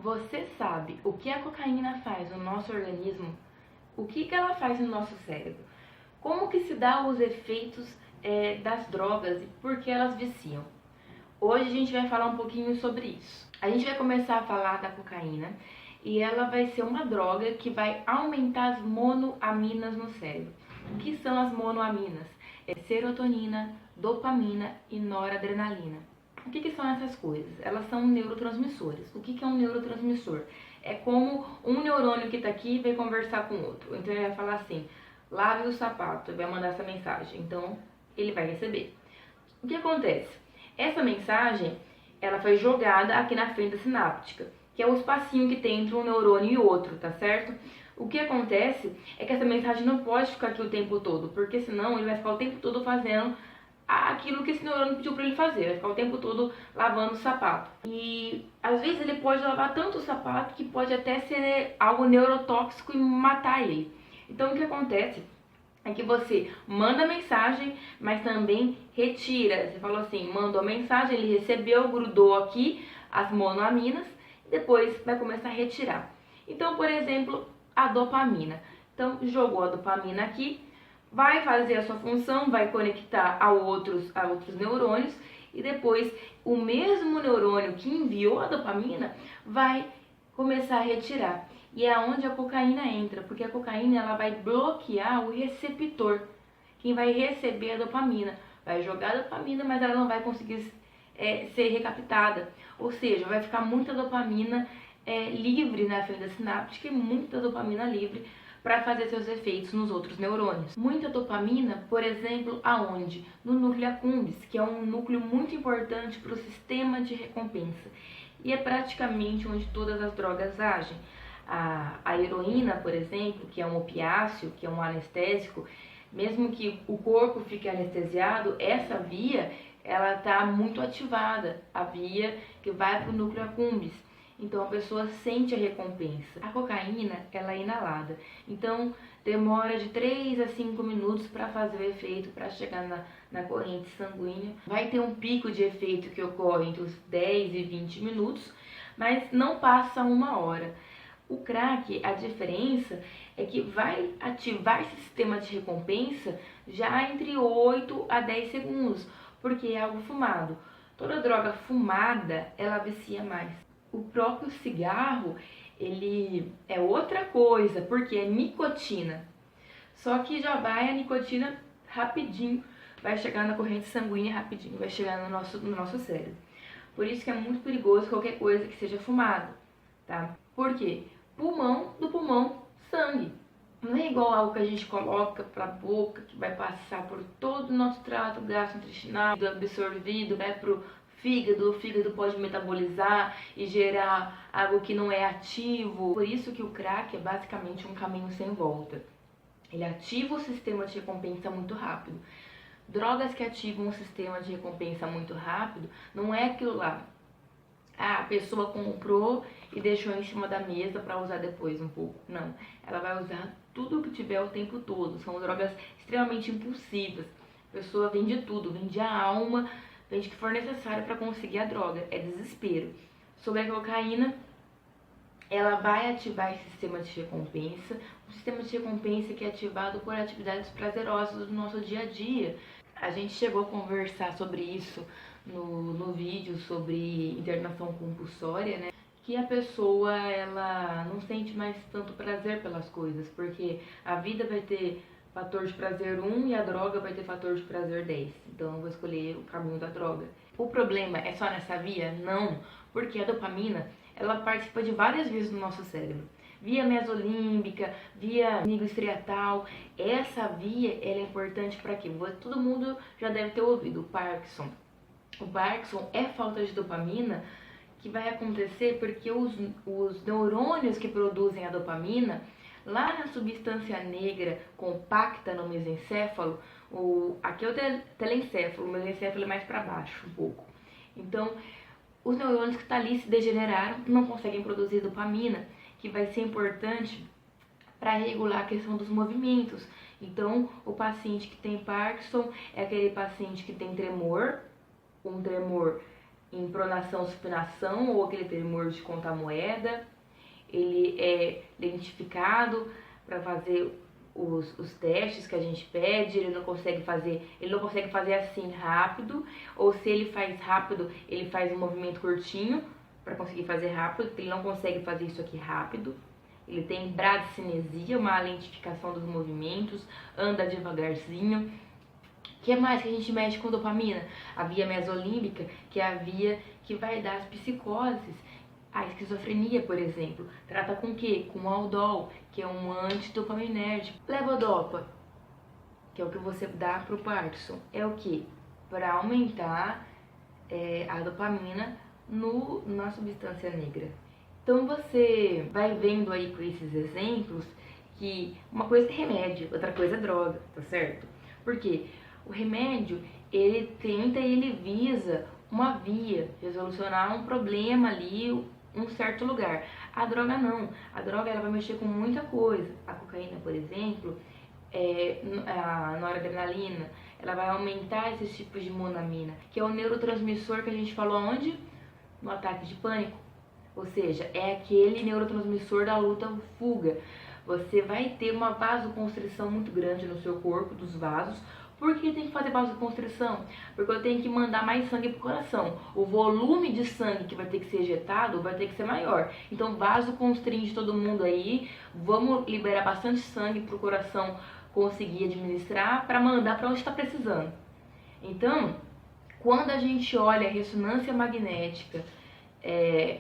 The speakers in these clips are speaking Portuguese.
Você sabe o que a cocaína faz no nosso organismo? O que ela faz no nosso cérebro? Como que se dá os efeitos das drogas e por que elas viciam? Hoje a gente vai falar um pouquinho sobre isso. A gente vai começar a falar da cocaína e ela vai ser uma droga que vai aumentar as monoaminas no cérebro. O que são as monoaminas? É serotonina, dopamina e noradrenalina. O que são essas coisas? Elas são neurotransmissores. O que é um neurotransmissor? É como um neurônio que está aqui vai conversar com o outro. Então ele vai falar assim, lave o sapato, ele vai mandar essa mensagem. Então ele vai receber. O que acontece? Essa mensagem, ela foi jogada aqui na fenda sináptica, que é o espacinho que tem entre um neurônio e outro, tá certo? O que acontece é que essa mensagem não pode ficar aqui o tempo todo, porque senão ele vai ficar o tempo todo fazendo aquilo que esse neurônio pediu para ele fazer, vai ficar o tempo todo lavando o sapato. E às vezes ele pode lavar tanto o sapato que pode até ser algo neurotóxico e matar ele. Então o que acontece é que você manda a mensagem, mas também retira. Você falou assim, mandou a mensagem, ele recebeu, grudou aqui as monoaminas, e depois vai começar a retirar. Então, por exemplo, a dopamina. Então, jogou a dopamina aqui, vai fazer a sua função, vai conectar a outros neurônios, e depois o mesmo neurônio que enviou a dopamina vai começar a retirar. E é onde a cocaína entra, porque a cocaína ela vai bloquear o receptor, quem vai receber a dopamina. Vai jogar a dopamina, mas ela não vai conseguir ser recaptada. Ou seja, vai ficar muita dopamina livre na fenda sináptica e muita dopamina livre para fazer seus efeitos nos outros neurônios. Muita dopamina, por exemplo, aonde? No núcleo accumbens, que é um núcleo muito importante para o sistema de recompensa. E é praticamente onde todas as drogas agem. A heroína, por exemplo, que é um opiáceo, que é um anestésico, mesmo que o corpo fique anestesiado, essa via ela está muito ativada, a via que vai para o núcleo accumbens. Então a pessoa sente a recompensa. A cocaína ela é inalada, então demora de 3 a 5 minutos para fazer o efeito, para chegar na corrente sanguínea. Vai ter um pico de efeito que ocorre entre os 10 e 20 minutos, mas não passa 1 hora. O crack, a diferença é que vai ativar esse sistema de recompensa já entre 8 a 10 segundos, porque é algo fumado. Toda droga fumada, ela vicia mais. O próprio cigarro, ele é outra coisa, porque é nicotina. Só que já vai a nicotina rapidinho, vai chegar na corrente sanguínea rapidinho, vai chegar no nosso cérebro. Por isso que é muito perigoso qualquer coisa que seja fumada, tá? Por quê? Do pulmão, sangue. Não é igual algo que a gente coloca pra boca, que vai passar por todo o nosso trato gastrointestinal, absorvido, vai pro fígado, o fígado pode metabolizar e gerar algo que não é ativo. Por isso que o crack é basicamente um caminho sem volta. Ele ativa o sistema de recompensa muito rápido. Drogas que ativam o sistema de recompensa muito rápido, não é aquilo lá. A pessoa comprou e deixou em cima da mesa para usar depois um pouco. Não, ela vai usar tudo o que tiver o tempo todo. São drogas extremamente impulsivas. A pessoa vende tudo, vende a alma, vende o que for necessário para conseguir a droga. É desespero. Sobre a cocaína, ela vai ativar esse sistema de recompensa. Um sistema de recompensa que é ativado por atividades prazerosas do nosso dia a dia. A gente chegou a conversar sobre isso no vídeo sobre internação compulsória, né? Que a pessoa, ela não sente mais tanto prazer pelas coisas, porque a vida vai ter fator de prazer 1 e a droga vai ter fator de prazer 10. Então eu vou escolher o caminho da droga. O problema é só nessa via? Não, porque a dopamina, ela participa de várias vias do nosso cérebro. Via mesolímbica, via nigrostriatal. Essa via, ela é importante para quê? Todo mundo já deve ter ouvido o Parkinson. O Parkinson é falta de dopamina que vai acontecer porque os neurônios que produzem a dopamina, lá na substância negra compacta no mesencéfalo, aqui é o telencéfalo, o mesencéfalo é mais para baixo um pouco. Então, os neurônios que estão ali se degeneraram, não conseguem produzir dopamina, que vai ser importante para regular a questão dos movimentos. Então, o paciente que tem Parkinson é aquele paciente que tem tremor, um tremor em pronação, supinação ou aquele tremor de contar moeda. Ele é identificado para fazer os testes que a gente pede, ele não consegue fazer assim rápido, ou se ele faz rápido, ele faz um movimento curtinho para conseguir fazer rápido, porque ele não consegue fazer isso aqui rápido. Ele tem bradicinesia, uma lentificação dos movimentos, anda devagarzinho. O que mais que a gente mexe com dopamina? A via mesolímbica, que é a via que vai dar as psicoses. A esquizofrenia, por exemplo, trata com o quê? Com o Aldol, que é um antidopaminérgico. Levodopa, que é o que você dá pro Parkinson, é o quê? Para aumentar a dopamina na substância negra. Então você vai vendo aí com esses exemplos que uma coisa é remédio, outra coisa é droga, tá certo? Porque o remédio, ele visa uma via, resolucionar um problema ali, um certo lugar. A droga não. A droga ela vai mexer com muita coisa. A cocaína, por exemplo, a noradrenalina, ela vai aumentar esses tipos de monamina, que é o neurotransmissor que a gente falou onde? No ataque de pânico. Ou seja, é aquele neurotransmissor da luta ou fuga. Você vai ter uma vasoconstrição muito grande no seu corpo, dos vasos. Por que tem que fazer vasoconstrição? Porque eu tenho que mandar mais sangue pro coração. O volume de sangue que vai ter que ser ejetado vai ter que ser maior. Então, vasoconstringe todo mundo aí. Vamos liberar bastante sangue pro coração conseguir administrar para mandar para onde está precisando. Então, quando a gente olha a ressonância magnética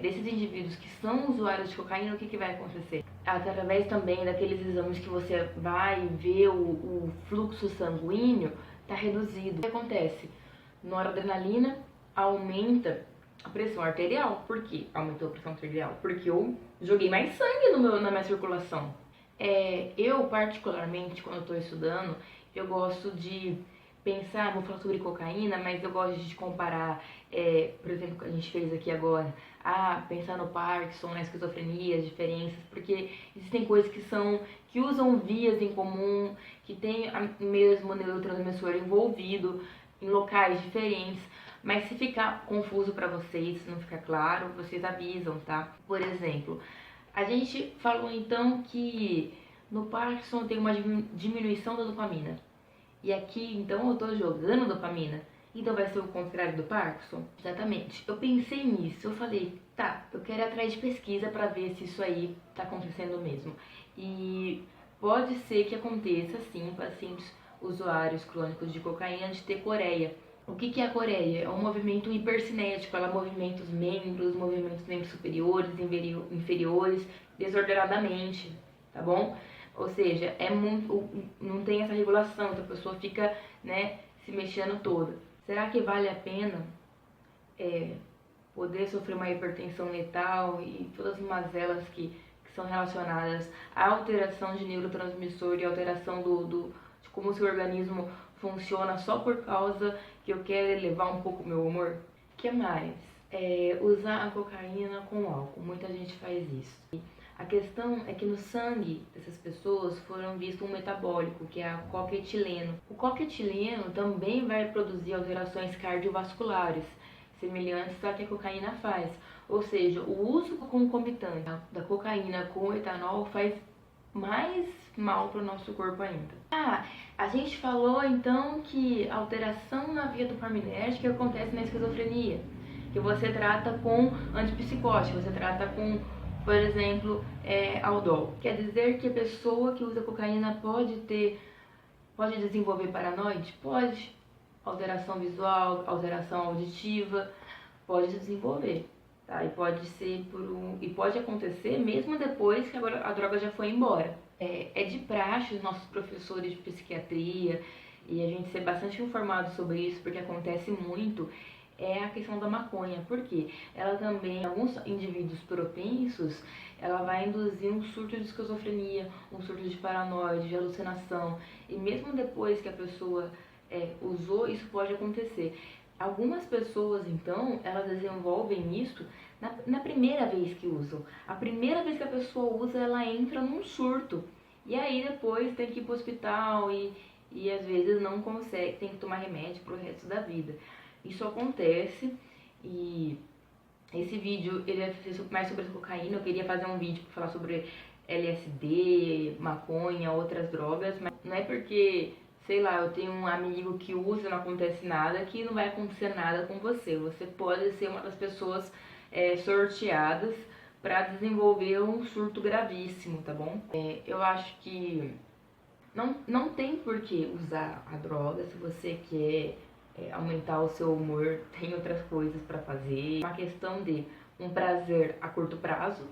desses indivíduos que são usuários de cocaína, o que vai acontecer? Através também daqueles exames que você vai ver o fluxo sanguíneo está reduzido. O que acontece? Noradrenalina aumenta a pressão arterial. Por quê? Aumentou a pressão arterial? Porque eu joguei mais sangue na minha circulação. Eu, particularmente, quando eu estou estudando, eu gosto de pensar, vou falar sobre cocaína, mas eu gosto de comparar, por exemplo, o que a gente fez aqui agora, pensar no Parkinson, na esquizofrenia, as diferenças, porque existem coisas que usam vias em comum, que tem o mesmo neurotransmissor envolvido em locais diferentes, mas se ficar confuso para vocês, se não ficar claro, vocês avisam, tá? Por exemplo, a gente falou então que no Parkinson tem uma diminuição da dopamina. E aqui, então, eu tô jogando dopamina. Então vai ser o contrário do Parkinson? Exatamente. Eu pensei nisso, eu falei, tá, eu quero ir atrás de pesquisa para ver se isso aí tá acontecendo mesmo. E pode ser que aconteça, sim, pacientes usuários crônicos de cocaína de ter coreia. O que é a coreia? É um movimento hipercinético, ela movimenta os membros superiores, inferiores, desordenadamente, tá bom? Ou seja, não tem essa regulação, então a pessoa fica, se mexendo toda. Será que vale a pena poder sofrer uma hipertensão letal e todas as mazelas que são relacionadas à alteração de neurotransmissor e alteração de como o seu organismo funciona só por causa que eu quero elevar um pouco o meu humor? O que mais? Usar a cocaína com álcool. Muita gente faz isso. A questão é que no sangue dessas pessoas foram visto um metabólico, que é o coquetileno. O coquetileno também vai produzir alterações cardiovasculares, semelhantes à que a cocaína faz. Ou seja, o uso concomitante da cocaína com o etanol faz mais mal para o nosso corpo ainda. A gente falou então que a alteração na via dopaminérgica acontece na esquizofrenia, que você trata com antipsicótico, você trata com, por exemplo, Aldol. Quer dizer que a pessoa que usa cocaína pode desenvolver paranoide? Pode. Alteração visual, alteração auditiva, pode desenvolver. Tá? E pode acontecer mesmo depois que a droga já foi embora. É de praxe os nossos professores de psiquiatria e a gente ser bastante informado sobre isso, porque acontece muito, é a questão da maconha. Por quê? Ela também, em alguns indivíduos propensos, ela vai induzir um surto de esquizofrenia, um surto de paranoia, de alucinação. E mesmo depois que a pessoa usou, isso pode acontecer. Algumas pessoas, então, elas desenvolvem isso na primeira vez que usam. A primeira vez que a pessoa usa, ela entra num surto. E aí depois tem que ir pro hospital e às vezes não consegue, tem que tomar remédio pro resto da vida. Isso acontece E esse vídeo, ele vai ser mais sobre a cocaína. Eu queria fazer um vídeo pra falar sobre LSD, maconha, outras drogas, mas não é porque, sei lá, eu tenho um amigo que usa e não acontece nada, que não vai acontecer nada com você. Você pode ser uma das pessoas sorteadas para desenvolver um surto gravíssimo, tá bom? Eu acho que não tem por que usar a droga se você quer aumentar o seu humor, tem outras coisas para fazer. Uma questão de um prazer a curto prazo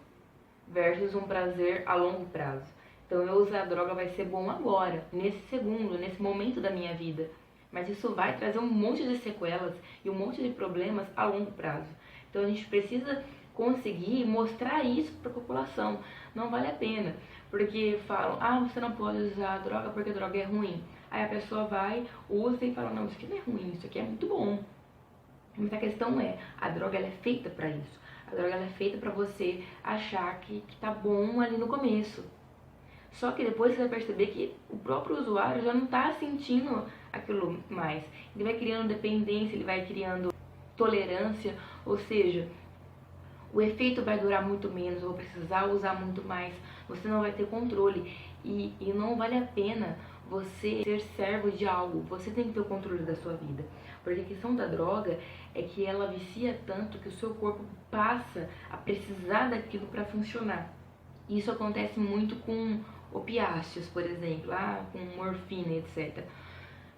versus um prazer a longo prazo. Então eu usar a droga vai ser bom agora, nesse segundo, nesse momento da minha vida. Mas isso vai trazer um monte de sequelas e um monte de problemas a longo prazo. Então a gente precisa conseguir mostrar isso para a população. Não vale a pena, porque falam, você não pode usar a droga porque a droga é ruim. Aí a pessoa vai, usa e fala, não, isso aqui não é ruim, isso aqui é muito bom. Mas a questão é, a droga ela é feita para isso. A droga ela é feita para você achar que tá bom ali no começo. Só que depois você vai perceber que o próprio usuário já não tá sentindo aquilo mais. Ele vai criando dependência, ele vai criando tolerância, ou seja, o efeito vai durar muito menos, eu vou precisar usar muito mais, você não vai ter controle. E não vale a pena você ser servo de algo, você tem que ter o controle da sua vida. Porque a questão da droga é que ela vicia tanto que o seu corpo passa a precisar daquilo para funcionar. Isso acontece muito com opiáceos, por exemplo, com morfina, etc.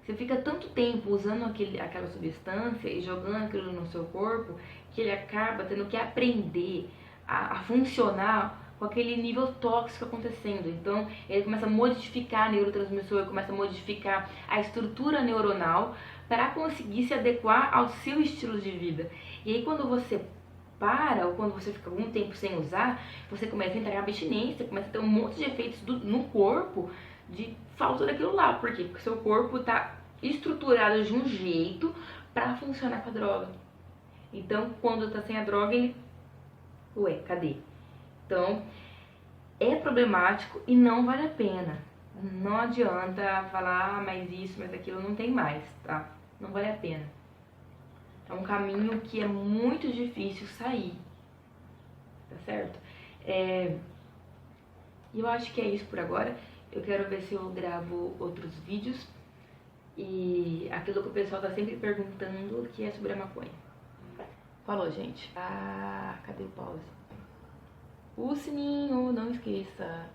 Você fica tanto tempo usando aquela substância e jogando aquilo no seu corpo que ele acaba tendo que aprender a funcionar com aquele nível tóxico acontecendo. Então ele começa a modificar a neurotransmissor, ele começa a modificar a estrutura neuronal para conseguir se adequar ao seu estilo de vida. E aí quando você ou quando você fica algum tempo sem usar, você começa a entrar em abstinência, começa a ter um monte de efeitos no corpo de falta daquilo lá. Por quê? Porque seu corpo está estruturado de um jeito para funcionar com a droga. Então, quando tá sem a droga, ele... cadê? Então, é problemático e não vale a pena. Não adianta falar, mas isso, mas aquilo, não tem mais, tá? Não vale a pena. É um caminho que é muito difícil sair, tá certo? E eu acho que é isso por agora. Eu quero ver se eu gravo outros vídeos. E aquilo que o pessoal tá sempre perguntando, que é sobre a maconha. Falou, gente. Cadê o pause? O sininho, não esqueça.